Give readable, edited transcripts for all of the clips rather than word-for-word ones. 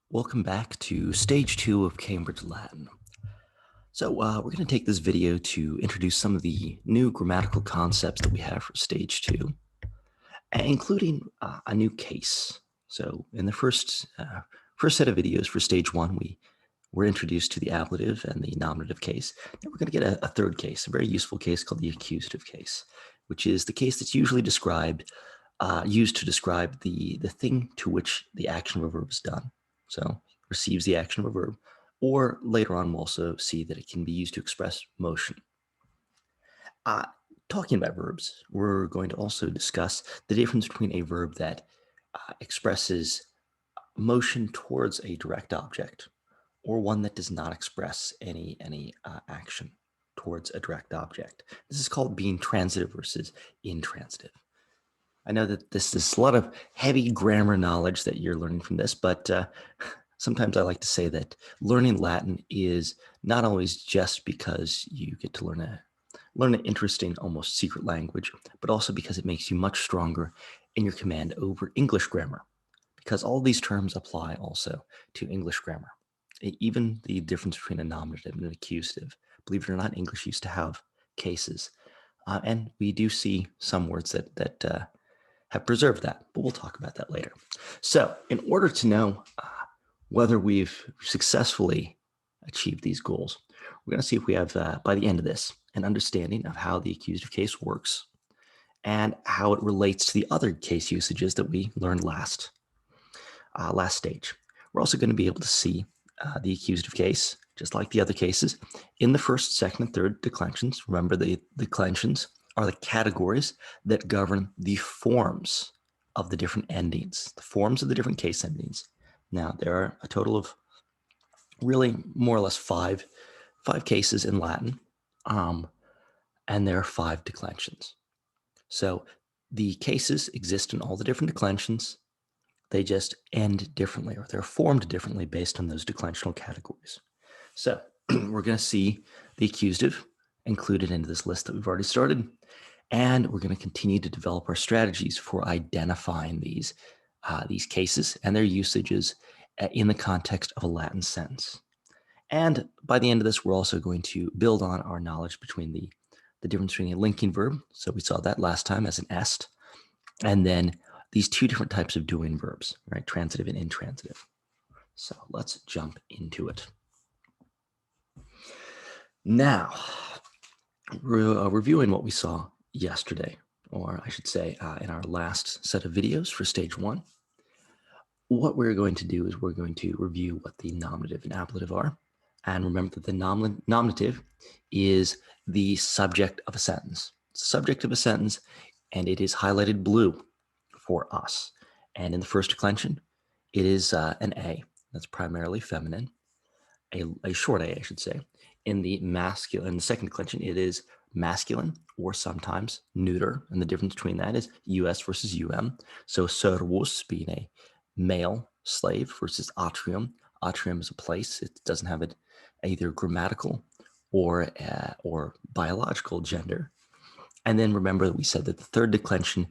Welcome back to stage 2 of Cambridge Latin. We're going to take this video to introduce some of the new grammatical concepts that we have for stage 2, including a new case. So in the first set of videos for stage 1, we were introduced to the ablative and the nominative case. Now we're going to get a third case, a very useful case called the accusative case, which is the case that's usually used to describe the thing to which the action of a verb is done. So receives the action of a verb, or later on we'll also see that it can be used to express motion. Uh, Talking about verbs, we're going to also discuss the difference between a verb that expresses motion towards a direct object or one that does not express any action towards a direct object. This is called being transitive versus intransitive. I know that this is a lot of heavy grammar knowledge that you're learning from this, but sometimes I like to say that learning Latin is not always just because you get to learn an interesting, almost secret language, but also because it makes you much stronger in your command over English grammar, because all these terms apply also to English grammar. Even the difference between a nominative and an accusative. Believe it or not, English used to have cases. And we do see some words that have preserved that, but we'll talk about that later. So in order to know whether we've successfully achieved these goals, we're going to see if we have, by the end of this, an understanding of how the accusative case works and how it relates to the other case usages that we learned last stage. We're also going to be able to see the accusative case, just like the other cases, in the first, second, and third declensions. Remember, the declensions are the categories that govern the forms of the different endings, the forms of the different case endings. Now, there are a total of really more or less five cases in Latin, and there are 5 declensions. So the cases exist in all the different declensions. They just end differently, or they're formed differently based on those declensional categories. So we're going to see the accusative included into this list that we've already started, and we're going to continue to develop our strategies for identifying these cases and their usages in the context of a Latin sentence. And by the end of this, we're also going to build on our knowledge between the difference between a linking verb. So we saw that last time as an est, and then these 2 different types of doing verbs, right? Transitive and intransitive. So let's jump into it. Now, reviewing what we saw yesterday, or I should say in our last set of videos for stage 1, what we're going to do is we're going to review what the nominative and ablative are. And remember that the nominative is the subject of a sentence. It's the subject of a sentence, and it is highlighted blue for us. And in the first declension, it is an A. That's primarily feminine, a short A, I should say. In the second declension, it is masculine or sometimes neuter. And the difference between that is US versus UM. So servus being a male slave versus atrium. Atrium is a place. It doesn't have either grammatical or biological gender. And then remember that we said that the third declension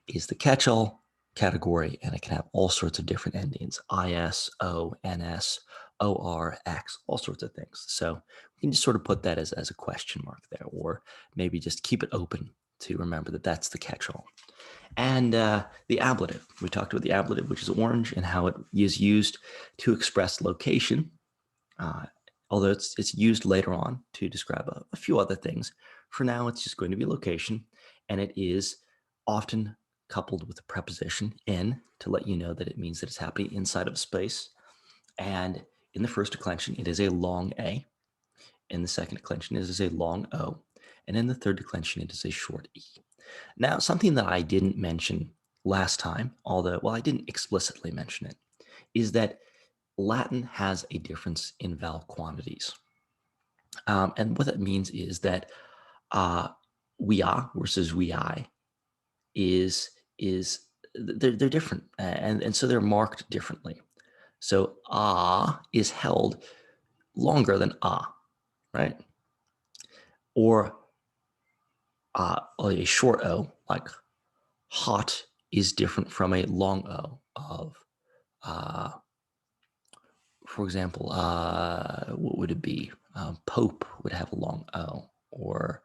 is the catch-all category, and it can have all sorts of different endings: is, o, ns, or, x, all sorts of things. So we can just sort of put that as a question mark there, or maybe just keep it open to remember that that's the catch-all. And the ablative, we talked about the ablative, which is orange, and how it is used to express location, although it's used later on to describe a few other things. For now, it's just going to be location, and it is often coupled with a preposition in to let you know that it means that it's happening inside of a space. And in the first declension, it is a long A. In the second declension, it is a long O. And in the third declension, it is a short E. Now, something that I didn't mention last time, although, I didn't explicitly mention it, is that Latin has a difference in vowel quantities. And what that means is that we are versus we I is they're different, and so they're marked differently. So is held longer than right? Or a short o, like hot, is different from a long o of for example, what would it be? Pope would have a long O, or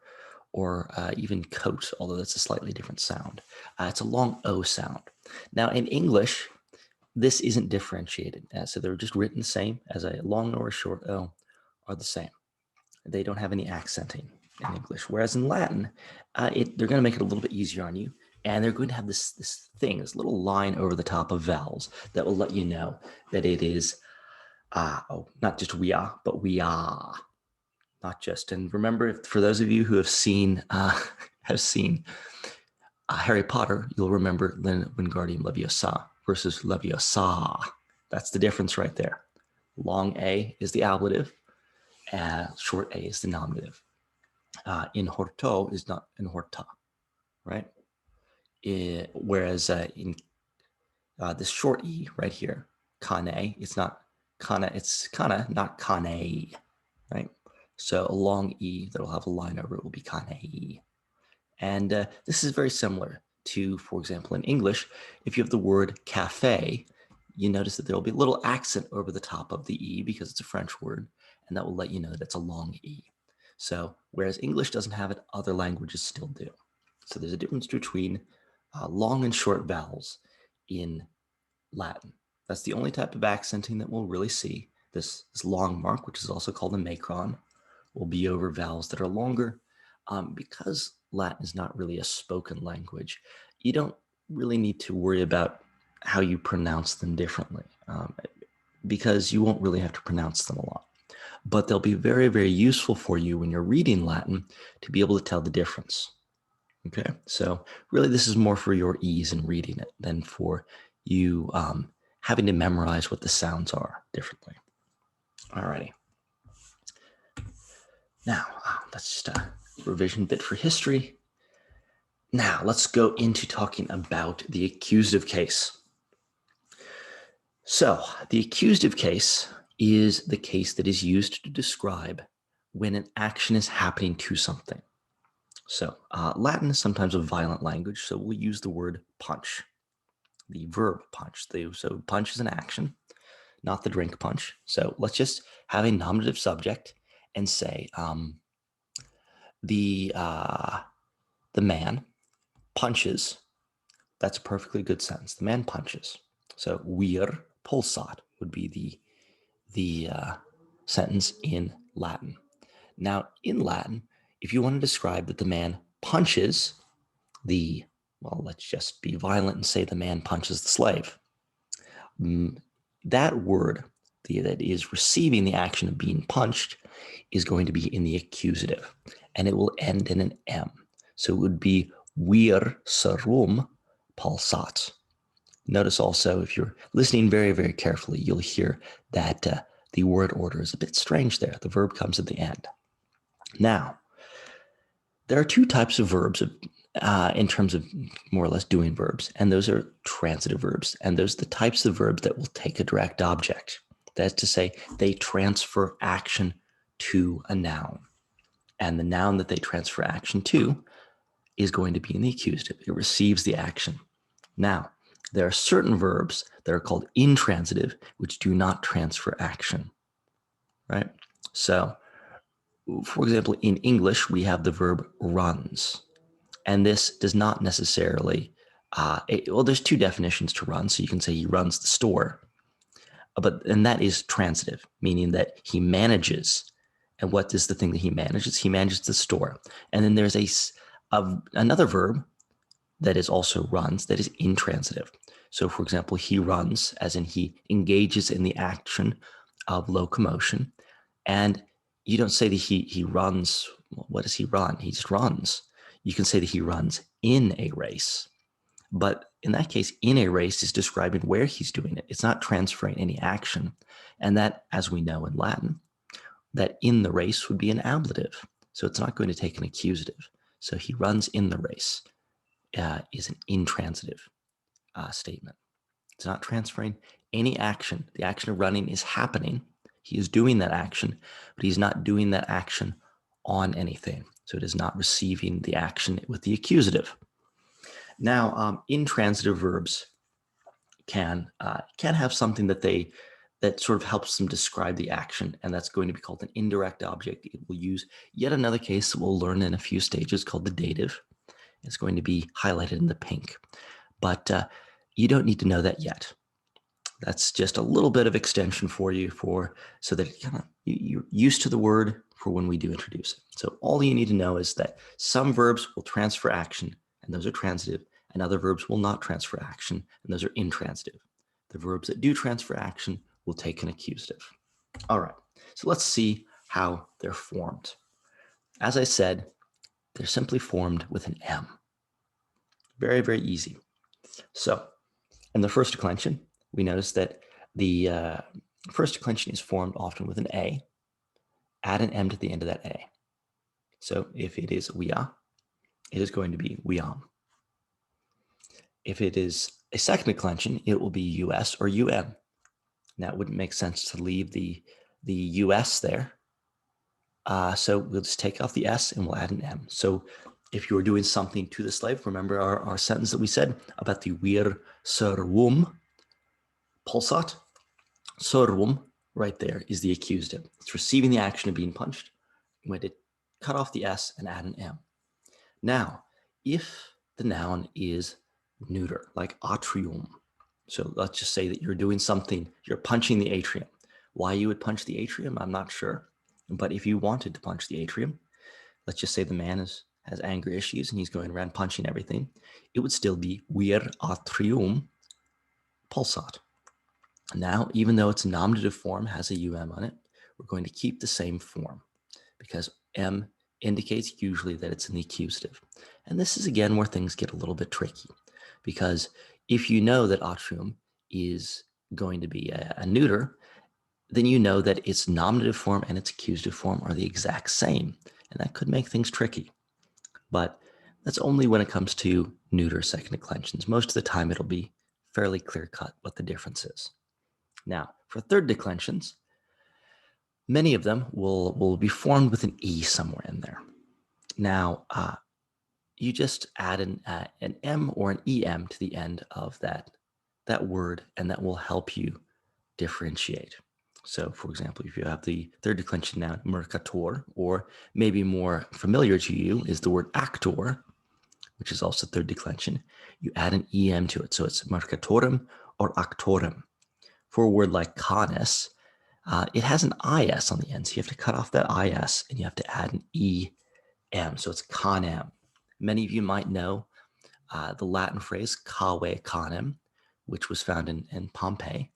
even coat, although that's a slightly different sound. It's a long O sound. Now in English, this isn't differentiated. So they're just written the same as a long or a short O are the same. They don't have any accenting in English. Whereas in Latin, they're going to make it a little bit easier on you. And they're going to have this little line over the top of vowels that will let you know that it is, not just we are, but we are. Not just. And remember, for those of you who have seen Harry Potter, you'll remember Wingardium Leviosa versus Leviosa. That's the difference right there. Long A is the ablative, short A is the nominative. In horto is not in horta, right? Whereas in this short E right here, kane, it's not kana, it's kana, not kane, right? So a long E that'll have a line over it will be kane. And this is very similar to, for example, in English, if you have the word cafe, you notice that there will be a little accent over the top of the E because it's a French word, and that will let you know that it's a long E. So whereas English doesn't have it, other languages still do. So there's a difference between long and short vowels in Latin. That's the only type of accenting that we'll really see. This long mark, which is also called a macron, will be over vowels that are longer. Because Latin is not really a spoken language, you don't really need to worry about how you pronounce them differently, because you won't really have to pronounce them a lot. But they'll be very, very useful for you when you're reading Latin to be able to tell the difference. Okay, so really this is more for your ease in reading it than for you having to memorize what the sounds are differently. Alrighty. Now, that's just a revision bit for history. Now, let's go into talking about the accusative case. So, the accusative case is the case that is used to describe when an action is happening to something. So, Latin is sometimes a violent language, so we'll use the word punch, the verb punch. So, punch is an action, not the drink punch. So, let's just have a nominative subject and say, the man punches. That's a perfectly good sentence. The man punches. So vir pulsat would be the sentence in Latin. Now, in Latin, if you want to describe that the man punches let's just be violent and say the man punches the slave. That word that is receiving the action of being punched is going to be in the accusative, and it will end in an M. So it would be vir serum pulsat. Notice also, if you're listening very, very carefully, you'll hear that the word order is a bit strange there. The verb comes at the end. Now, there are two types of verbs in terms of more or less doing verbs, and those are transitive verbs, and those are the types of verbs that will take a direct object. That's to say, they transfer action to a noun, and the noun that they transfer action to is going to be in the accusative. It receives the action. Now, there are certain verbs that are called intransitive, which do not transfer action, right? So, for example, in English, we have the verb runs, and this does not necessarily, there's two definitions to run. So you can say he runs the store, and that is transitive, meaning that he manages. And what is the thing that he manages? He manages the store. And then there's another verb that is also runs, that is intransitive. So for example, he runs, as in he engages in the action of locomotion. And you don't say that he runs, what does he run? He just runs. You can say that he runs in a race. But in that case, in a race is describing where he's doing it. It's not transferring any action. And that, as we know in Latin, that in the race would be an ablative. So it's not going to take an accusative. So he runs in the race. Is an intransitive statement. It's not transferring any action. The action of running is happening. He is doing that action, but he's not doing that action on anything. So it is not receiving the action with the accusative. Now, intransitive verbs can have something that that sort of helps them describe the action, and that's going to be called an indirect object. It will use yet another case that we'll learn in a few stages called the dative. It's going to be highlighted in the pink, but you don't need to know that yet. That's just a little bit of extension for you so that you're used to the word for when we do introduce it. So all you need to know is that some verbs will transfer action, and those are transitive, and other verbs will not transfer action, and those are intransitive. The verbs that do transfer action will take an accusative. All right, so let's see how they're formed. As I said, they're simply formed with an M. Very, very easy. So in the first declension, we notice that the first declension is formed often with an A. Add an M to the end of that A. So if it is weah, it is going to be weam. If it is a second declension, it will be US or UM. Now, it wouldn't make sense to leave the US there. So we'll just take off the S and we'll add an M. So if you were doing something to the slave, remember our sentence that we said about the wir servum pulsat. Servum right there is the accusative. It's receiving the action of being punched. I'm going to cut off the S and add an M. Now, if the noun is neuter, like atrium, so let's just say that you're doing something, you're punching the atrium. Why you would punch the atrium, I'm not sure. But if you wanted to punch the atrium, let's just say the man has anger issues and he's going around punching everything, it would still be wir atrium pulsat. Now, even though its nominative form has a UM on it, we're going to keep the same form because M indicates usually that it's in the accusative. And this is again where things get a little bit tricky, because if you know that atrium is going to be a neuter, then you know that its nominative form and its accusative form are the exact same. And that could make things tricky. But that's only when it comes to neuter second declensions. Most of the time, it'll be fairly clear-cut what the difference is. Now, for third declensions, many of them will be formed with an E somewhere in there. Now, you just add an M or an EM to the end of that word, and that will help you differentiate. So, for example, if you have the third declension noun mercator, or maybe more familiar to you is the word actor, which is also third declension, you add an EM to it. So it's mercatorum or actorum. For a word like canis, it has an IS on the end. So you have to cut off that IS and you have to add an EM. So it's canem. Many of you might know the Latin phrase cave canem, which was found in Pompeii.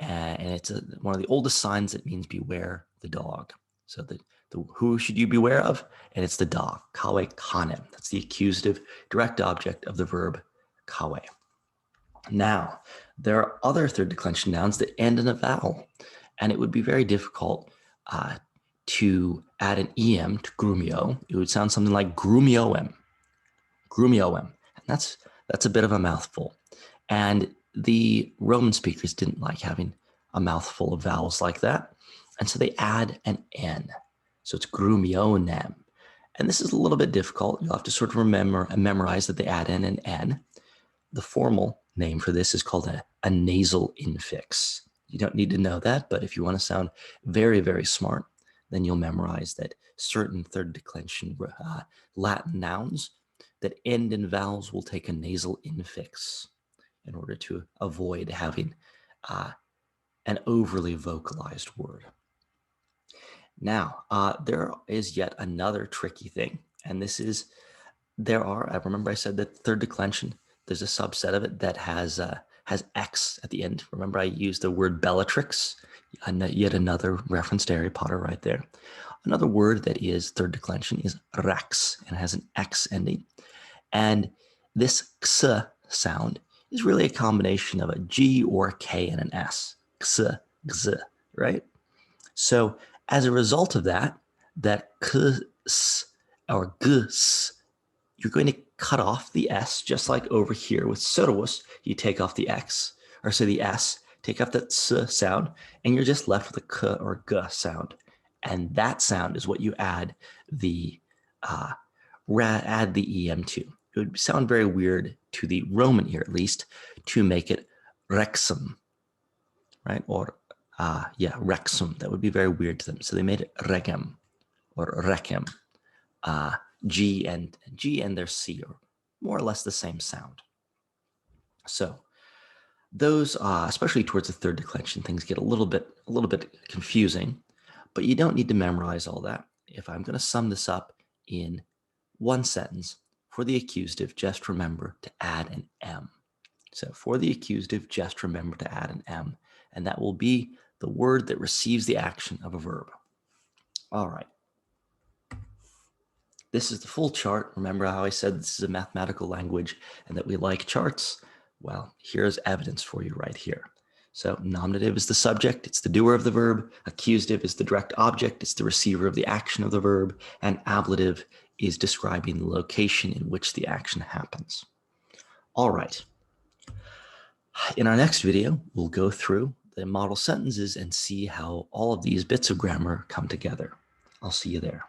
And it's one of the oldest signs that means beware the dog. So the who should you beware of? And it's the dog, cave canem. That's the accusative direct object of the verb cave. Now, there are other third declension nouns that end in a vowel, and it would be very difficult to add an EM to grumio. It would sound something like grumioem, grumioem. And that's a bit of a mouthful. And the Roman speakers didn't like having a mouthful of vowels like that. And so they add an N. So it's grumionem. And this is a little bit difficult. You'll have to sort of memorize that they add in an N. The formal name for this is called a nasal infix. You don't need to know that, but if you want to sound very, very smart, then you'll memorize that certain third declension Latin nouns that end in vowels will take a nasal infix in order to avoid having an overly vocalized word. Now, there is yet another tricky thing, and this is, I remember I said that third declension, there's a subset of it that has X at the end. Remember I used the word Bellatrix, yet another reference to Harry Potter right there. Another word that is third declension is rex, and it has an X ending. And this x sound is really a combination of a G or a K and an S. X, x, right? So as a result of that ks or gs, you're going to cut off the S, just like over here with servus, you take off the X, or so the S, take off that S sound, and you're just left with a K or G sound. And that sound is what you add the EM to. It would sound very weird to the Roman ear, at least, to make it rexum, right? Or Yeah, rexum. That would be very weird to them. So they made it regem or recem. G and their C are more or less the same sound. So those, especially towards the third declension, things get a little bit confusing, but you don't need to memorize all that. If I'm going to sum this up in one sentence, for the accusative, just remember to add an M. So for the accusative, just remember to add an M, and that will be the word that receives the action of a verb. All right. This is the full chart. Remember how I said this is a mathematical language and that we like charts? Well, here's evidence for you right here. So nominative is the subject, it's the doer of the verb. Accusative is the direct object, it's the receiver of the action of the verb. And ablative is describing the location in which the action happens. All right. In our next video, we'll go through the model sentences and see how all of these bits of grammar come together. I'll see you there.